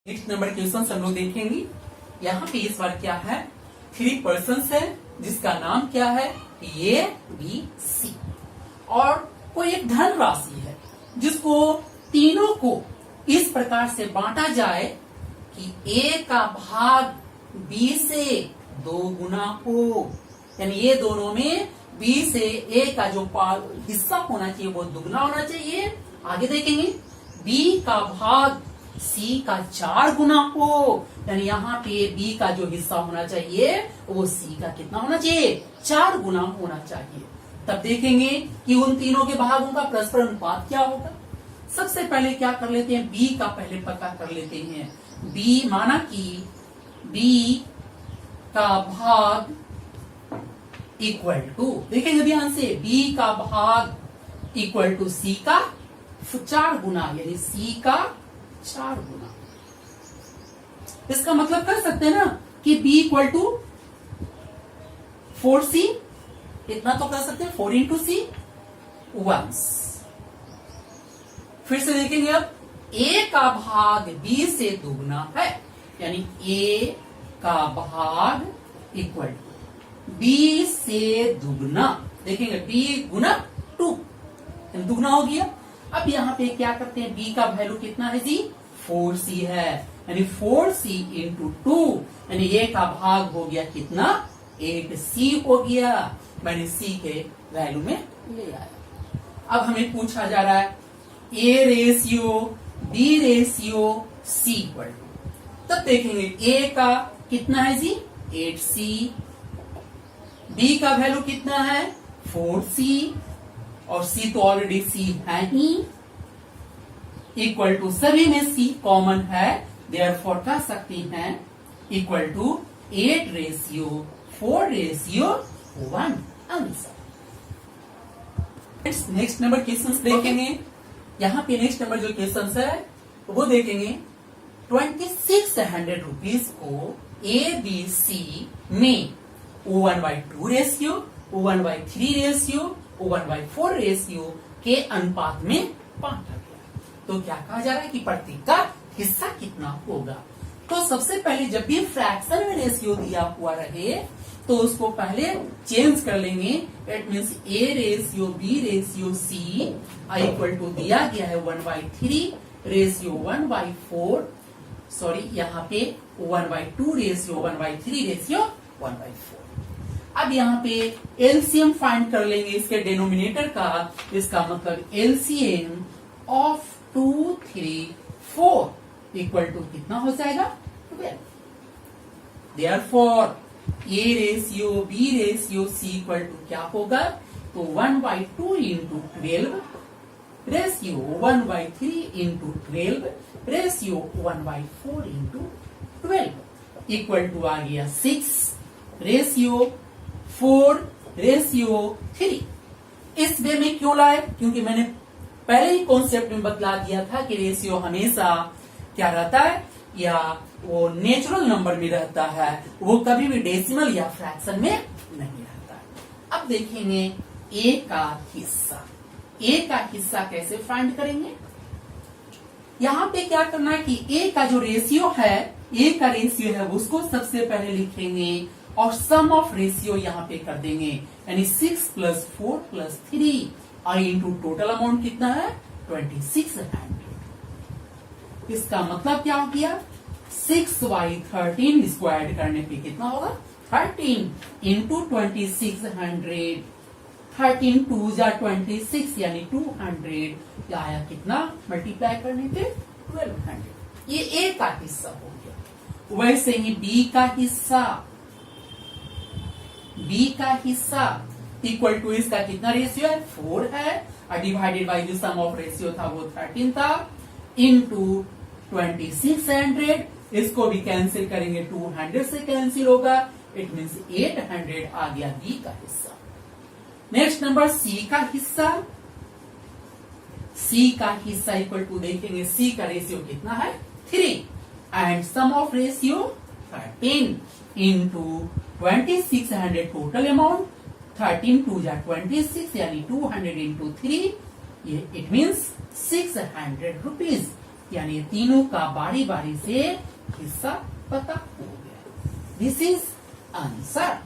Next number question हम लोग देखेंगे। यहाँ पे इस बार क्या है, 3 पर्सन्स है जिसका नाम क्या है ए बी सी, और कोई एक धन राशि है जिसको तीनों को इस प्रकार से बांटा जाए कि ए का भाग बी से 2 गुना हो, यानी ये दोनों में बी से ए का जो हिस्सा होना चाहिए वो दुगना होना चाहिए। आगे देखेंगे बी का भाग सी का 4 गुना हो, यानी यहाँ पे बी का जो हिस्सा होना चाहिए वो सी का कितना होना चाहिए, 4 गुना होना चाहिए। तब देखेंगे कि उन तीनों के भागों का परस्पर अनुपात क्या होगा। सबसे पहले क्या कर लेते हैं, बी का पहले पता कर लेते हैं। बी माना कि बी का भाग इक्वल टू, देखेंगे ध्यान से, बी का भाग इक्वल टू सी का 4 गुना, यानी सी का 4 गुना। इसका मतलब कर सकते हैं ना कि b इक्वल टू 4c, इतना तो कर सकते हैं, 4 इंटू सी वंस। फिर से देखेंगे अब a का भाग b से दुगना है, यानी a का भाग इक्वल टू b से दुगना, देखेंगे b गुना 2, दुगना हो गया। अब यहाँ पे क्या करते हैं, b का वैल्यू कितना है जी, 4c है, यानी 4c इंटू 2, यानी a का भाग हो गया कितना, 8c हो गया। मैंने c के वैल्यू में ले आया। अब हमें पूछा जा रहा है a ratio b ratio c equal to, तब देखेंगे a का कितना है जी, 8c, b का वैल्यू कितना है 4c, और c तो ऑलरेडी c है ही, इक्वल टू सभी में c कॉमन है, देयरफॉर कह सकते हैं equal to 8 ratio 4 ratio 1 answer. Next number questions देखेंगे। यहाँ पे नेक्स्ट नंबर जो क्वेश्चंस है वो देखेंगे, 2600 रुपीज को ए बी सी में 1/2 रेशियो, 1/3 रेशियो, 1/4 रेशियो के अनुपात में बांटा गया। तो क्या कहा जा रहा है कि प्रत्येक का हिस्सा कितना होगा। तो सबसे पहले जब भी फ्रैक्शन में रेशियो दिया हुआ रहे तो उसको पहले चेंज कर लेंगे। It means A ratio B ratio C equal to दिया गया है 1/3 रेशियो 1/4, सॉरी यहाँ पे 1/2 रेशियो 1/3 रेशियो 1/4। अब यहाँ पे एलसीएम फाइंड कर लेंगे इसके डिनोमिनेटर का, इसका मतलब एलसीएम ऑफ 2, 3, 4 इक्वल टू कितना हो जाएगा 12। Therefore A ratio B ratio C equal to क्या होगा, तो 1/2 into 12 ratio 1/3 into 12 ratio 1/4 into 12 equal to आ गया 6 रेशियो 4 रेशियो 3। इस वे में क्यों लाए, क्योंकि मैंने पहले ही कॉन्सेप्ट में बतला दिया था कि रेशियो हमेशा क्या रहता है, या वो नेचुरल नंबर में रहता है, वो कभी भी डेसिमल या फ्रैक्शन में नहीं रहता है। अब देखेंगे ए का हिस्सा, ए का हिस्सा कैसे फाइंड करेंगे। यहाँ पे क्या करना है कि ए का जो रेशियो है, ए का रेशियो है उसको सबसे पहले लिखेंगे और सम ऑफ रेशियो यहाँ पे कर देंगे, यानी 6 + 4 + 3 और इंटू टोटल अमाउंट कितना है 2600। इसका मतलब क्या हो गया, 6/13 स्क्वायर करने पे कितना होगा 13 इंटू 2600, 13 2 जा 26 यानी 200, आया कितना मल्टीप्लाई करने पे 1200। ये ए का हिस्सा हो गया। वैसे ही बी का हिस्सा, बी का हिस्सा इक्वल टू इसका कितना रेशियो है 4 है, और डिवाइडेड बाई जो सम ऑफ रेशियो था वो 13 था, इनटू 2600, इसको भी कैंसिल करेंगे 200 से कैंसिल होगा, इट मींस 800 आ गया बी का हिस्सा। नेक्स्ट नंबर सी का हिस्सा, सी का हिस्सा इक्वल टू देखेंगे सी का रेशियो कितना है 3 and sum of ratio 13 into 2600 total amount, 13 2 जा 26 यानी 200 इंटू 3, ये इट मीन्स 600 रुपीज यानी तीनों का बारी बारी से हिस्सा पता हो गया। This is answer.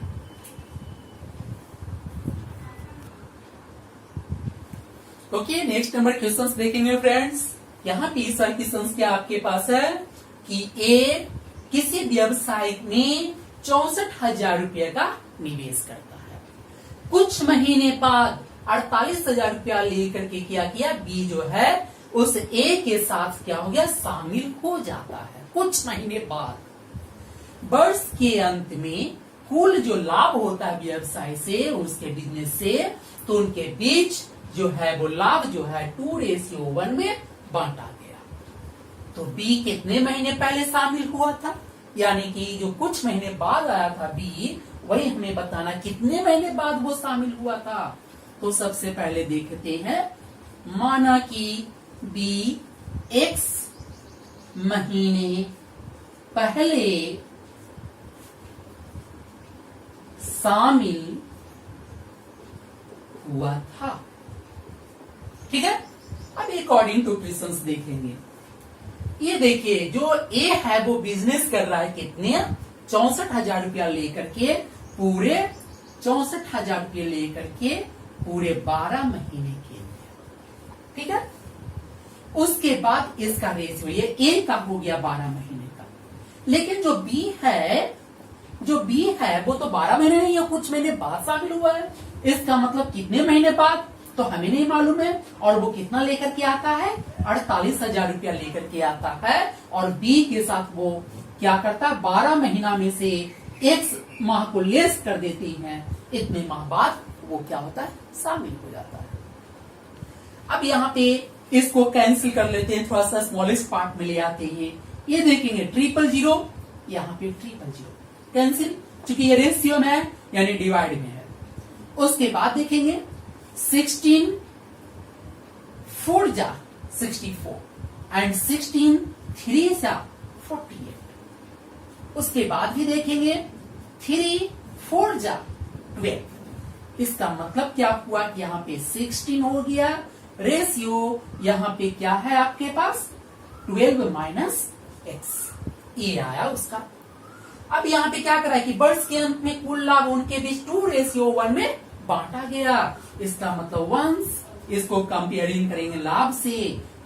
Okay, next number questions देखेंगे फ्रेंड्स। यहाँ पे इस वाले क्वेश्चंस क्या आपके पास है कि ए किसी व्यवसाय में 64,000 रुपये का निवेश करता है। कुछ महीने बाद 48,000 रुपया लेकर के क्या किया, बी जो है उस ए के साथ क्या हो गया, शामिल हो जाता है। कुछ महीने बाद वर्ष के अंत में कुल जो लाभ होता है व्यवसाय से, उसके बिजनेस से, तो उनके बीच जो है वो लाभ जो है 2:1 में बांटा गया। तो बी कितने महीने पहले शामिल हुआ था, यानी कि जो कुछ महीने बाद आया था बी, वही हमें बताना कितने महीने बाद वो शामिल हुआ था। तो सबसे पहले देखते हैं, माना कि बी x महीने पहले शामिल हुआ था। ठीक है, अब अकॉर्डिंग टू क्वेश्चंस देखेंगे। ये देखिए, जो ए है वो बिजनेस कर रहा है कितने, 64,000 रुपया लेकर के, पूरे 64,000 रुपये लेकर के पूरे 12 महीने के लिए। ठीक है, उसके बाद इसका रेशियो ये ए का हो गया 12 महीने का, लेकिन जो बी है वो तो 12 महीने नहीं है, कुछ महीने बाद शामिल हुआ है। इसका मतलब कितने महीने बाद तो हमें नहीं मालूम है। और वो कितना लेकर के आता है, 48,000 रुपया लेकर के आता है। और बी के साथ वो क्या करता है, 12 महीना में से x माह को लेस कर देती हैं, इतने माह बाद वो क्या होता है, शामिल हो जाता है। अब यहाँ पे इसको कैंसिल कर लेते हैं, थोड़ा सा स्मॉलेस्ट पार्ट में ले आते हैं। ये देखेंगे 000, यहाँ पे 000 कैंसिल, चूंकि ये रेशियो में है यानी डिवाइड में है। उसके बाद देखेंगे 16 4 जा 64 एंड 16 3 जा 48। उसके बाद भी देखेंगे 3 4 जा 12। इसका मतलब क्या हुआ कि यहाँ पे 16 हो गया, रेशियो यहाँ पे क्या है आपके पास 12 माइनस x, ये आया उसका। अब यहाँ पे क्या करा है कि वर्ष के अंत में कुल लाभ उनके बीच 2:1 में बांटा गया। इसका मतलब वंस इसको कंपेयरिंग करेंगे लाभ से,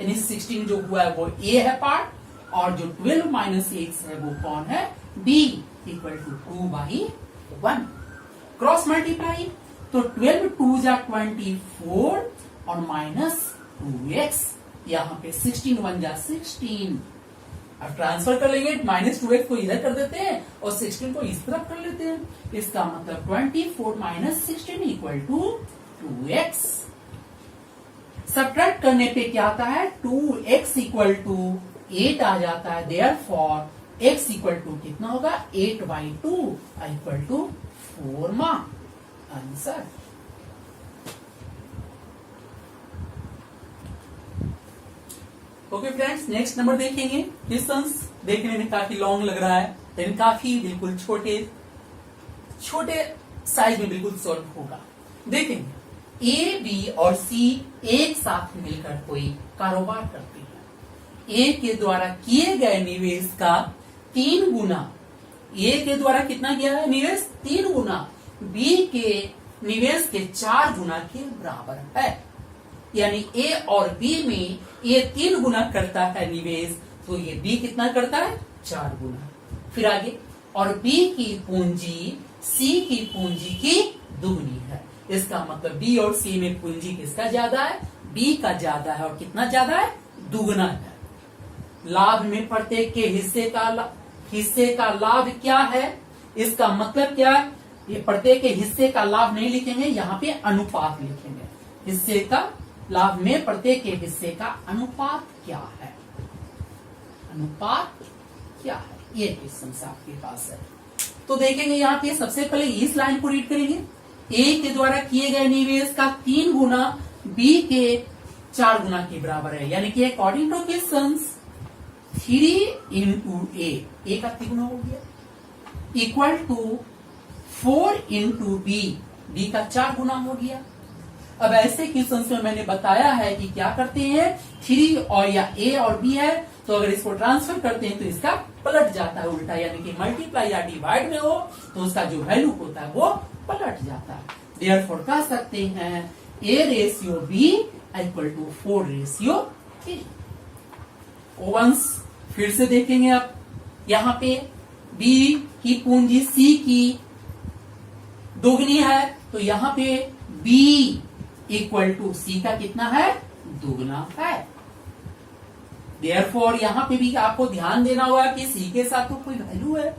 यानी 16 जो हुआ है वो ए है पार्ट, और जो 12 माइनस x है वो कौन है, b equal to 2/1। Cross multiply, तो 12 2 जा 24 और माइनस 2x, यहाँ पे 16 1 जा 16। अब ट्रांसफर कर लेंगे, माइनस 2x को इधर कर देते हैं और 16 को इस तरफ कर लेते हैं। इसका मतलब 24 minus 16 equal to 2x। Subtract करने पे क्या आता है, 2x इक्वल टू 8 आ जाता है। देयरफॉर x इक्वल टू कितना होगा, 8/2 इक्वल टू 4 माह। Answer. Okay friends, next number देखेंगे। क्वेश्चंस देखने में काफी लॉन्ग लग रहा है, लेकिन काफी बिल्कुल छोटे साइज में बिल्कुल सॉल्व होगा। देखेंगे ए, बी और सी एक साथ मिलकर कोई कारोबार करते हैं। ए के द्वारा किए गए निवेश का 3 गुना, ए के द्वारा कितना किया है निवेश, 3 गुना बी के निवेश के 4 गुना के बराबर है। यानी ए और बी में ये 3 गुना करता है निवेश, तो ये बी कितना करता है, 4 गुना। फिर आगे, और बी की पूंजी सी की पूंजी की दुगनी है। इसका मतलब बी और सी में पूंजी किसका ज्यादा है, बी का ज्यादा है। और कितना ज्यादा है, दुगना है। लाभ में प्रत्येक के हिस्से का लाभ क्या है, इसका मतलब क्या है, ये प्रत्येक के हिस्से का लाभ नहीं लिखेंगे, यहाँ पे अनुपात लिखेंगे। हिस्से का लाभ में प्रत्येक के हिस्से का अनुपात क्या है, अनुपात क्या है, ये क्वेश्चन आपके पास है। तो देखेंगे यहाँ पे सबसे पहले इस लाइन को रीड करेंगे। ए के द्वारा किए गए निवेश का 3 गुना बी के 4 गुना के बराबर है। यानी कि अकॉर्डिंग टू क्वेश्चन 3 इंटू ए का 3 गुना हो गया, इक्वल टू 4 इंटू बी का 4 गुना हो गया। अब ऐसे क्वेश्चंस में मैंने बताया है कि क्या करते हैं, 3 और या ए और बी है तो अगर इसको ट्रांसफर करते हैं तो इसका पलट जाता है उल्टा, यानी कि मल्टीप्लाई या डिवाइड में हो तो उसका जो वैल्यू होता है वो पलट जाता है। देयरफॉर कह सकते हैं A/B इक्वल टू 4/3। वंस फिर से देखेंगे आप, यहाँ पे B की पूंजी C की दोगुनी है तो यहाँ पे B इक्वल टू C का कितना है, दुगना है। देयरफॉर यहाँ पे भी आपको ध्यान देना होगा कि C के साथ तो कोई वैल्यू है,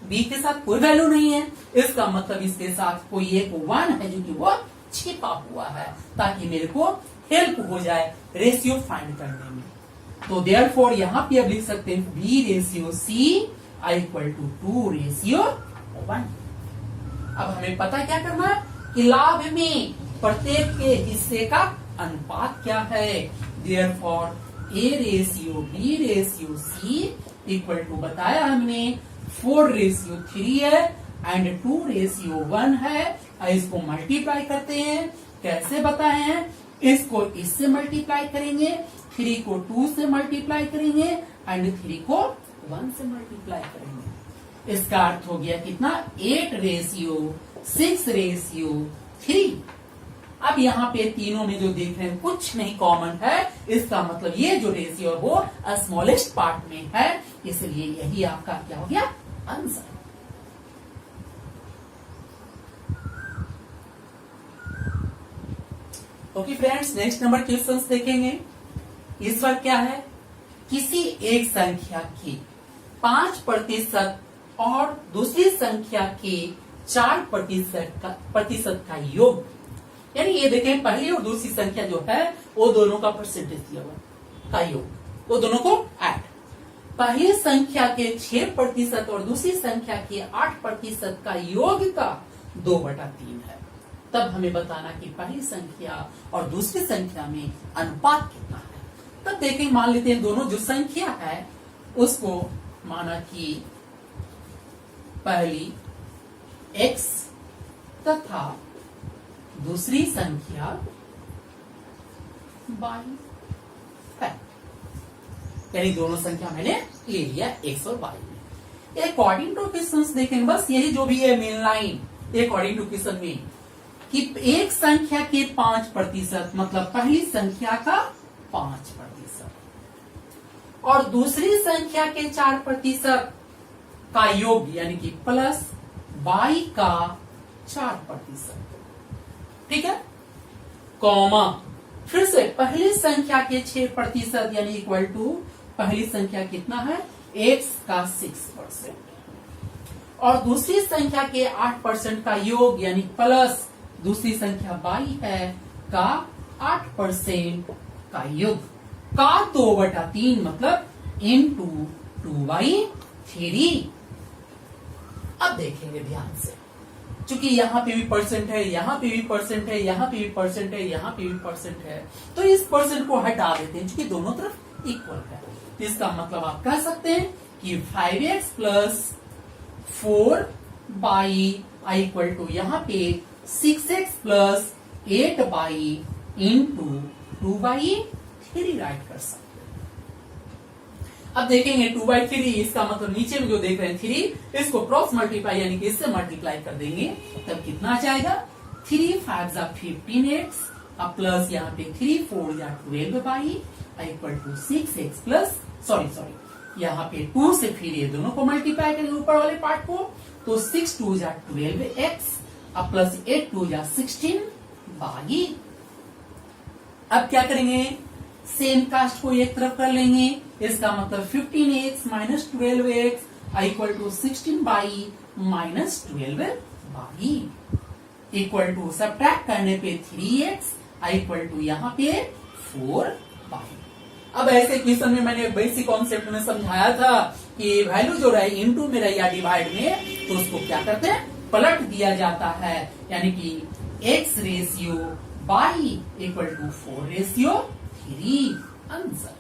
B के साथ कोई वैल्यू नहीं है, इसका मतलब इसके साथ कोई एक 1 है जो कि वो छिपा हुआ है, ताकि मेरे को हेल्प हो जाए रेशियो फाइंड करने में। तो देयरफॉर यहाँ पे अब लिख सकते हैं B/C इक्वल टू 2/1। अब हमें पता क्या करना है कि लाभ में प्रत्येक के हिस्से का अनुपात क्या है। देयरफॉर A/B/C इक्वल टू बताया हमने 4/3 है एंड 2/1 है। इसको मल्टीप्लाई करते हैं, कैसे बताए हैं, इसको इससे मल्टीप्लाई करेंगे, 3 को 2 से मल्टीप्लाई करेंगे एंड 3 को 1 से मल्टीप्लाई करेंगे। इसका अर्थ हो गया कितना, 8/6/3। अब यहाँ पे तीनों में जो देख रहे हैं कुछ नहीं कॉमन है, इसका मतलब ये जो रेशियो है वो स्मॉलेस्ट पार्ट में है, इसलिए यही आपका क्या हो गया, answer. Okay friends, next number questions देखेंगे। इस बार क्या है, किसी एक संख्या के 5% और दूसरी संख्या के 4% का योग, यानी ये देखें पहली और दूसरी संख्या जो है वो दोनों का परसेंटेज दिया हुआ का योग, वो दोनों को ऐड। पहली संख्या के 6% और दूसरी संख्या के 8% का योग का 2/3 है। तब हमें बताना कि पहली संख्या और दूसरी संख्या में अनुपात कितना है। तब देखें, मान लेते हैं दोनों जो संख्या है उसको माना कि पहली x तथा दूसरी संख्या y है, यानी दोनों संख्या मैंने ले लिया x और y। अकॉर्डिंग टू क्वेश्चन देखें, बस यही जो भी है main line according to question में कि एक संख्या के 5% मतलब पहली संख्या का 5% और दूसरी संख्या के 4% का योग यानी कि प्लस y का 4%, ठीक है, कॉमा फिर से पहली संख्या के 6% यानी इक्वल टू पहली संख्या कितना है, x का 6% और दूसरी संख्या के 8% का योग यानी प्लस दूसरी संख्या y है का 8% का योग का 2/3 मतलब into 2/3। अब देखेंगे ध्यान से, चूंकि यहाँ पे भी परसेंट है, यहाँ पे भी परसेंट है, यहाँ पे भी परसेंट है, यहाँ पे भी परसेंट है, तो इस परसेंट को हटा देते हैं क्योंकि दोनों तरफ इक्वल है। तो इसका मतलब आप कह सकते हैं कि 5x plus 4y equal to यहाँ पे 6x plus 8y into 2/3 right कर सकते हैं। अब देखेंगे 2/3, इसका मतलब नीचे में जो देख रहे हैं 3, इसको क्रॉस मल्टीप्लाई यानी कि इससे मल्टीप्लाई कर देंगे तब कितना आ जाएगा, 3 5 जा 15x अब प्लस यहाँ पे 3 4 जा 12y equal to 6x plus sorry यहाँ पे 2 से फिर ये दोनों को मल्टीप्लाई करेंगे ऊपर वाले पार्ट को, तो 6 2 जा 12x अब प्लस 8 2 जा 16 बागी। अब क्या करेंगे, सेम कास्ट को एक तरफ कर लेंगे, इसका मतलब 15x minus 12x equal to 16y minus 12y equal to subtract करने पे 3x इक्वल टू यहाँ पे 4y। अब ऐसे क्वेश्चन में मैंने बेसिक कॉन्सेप्ट में समझाया था कि वैल्यू जो रहे इनटू में रहे या डिवाइड में, तो उसको क्या करते हैं, पलट दिया जाता है, यानी कि x ratio y equal to 4/3 answer.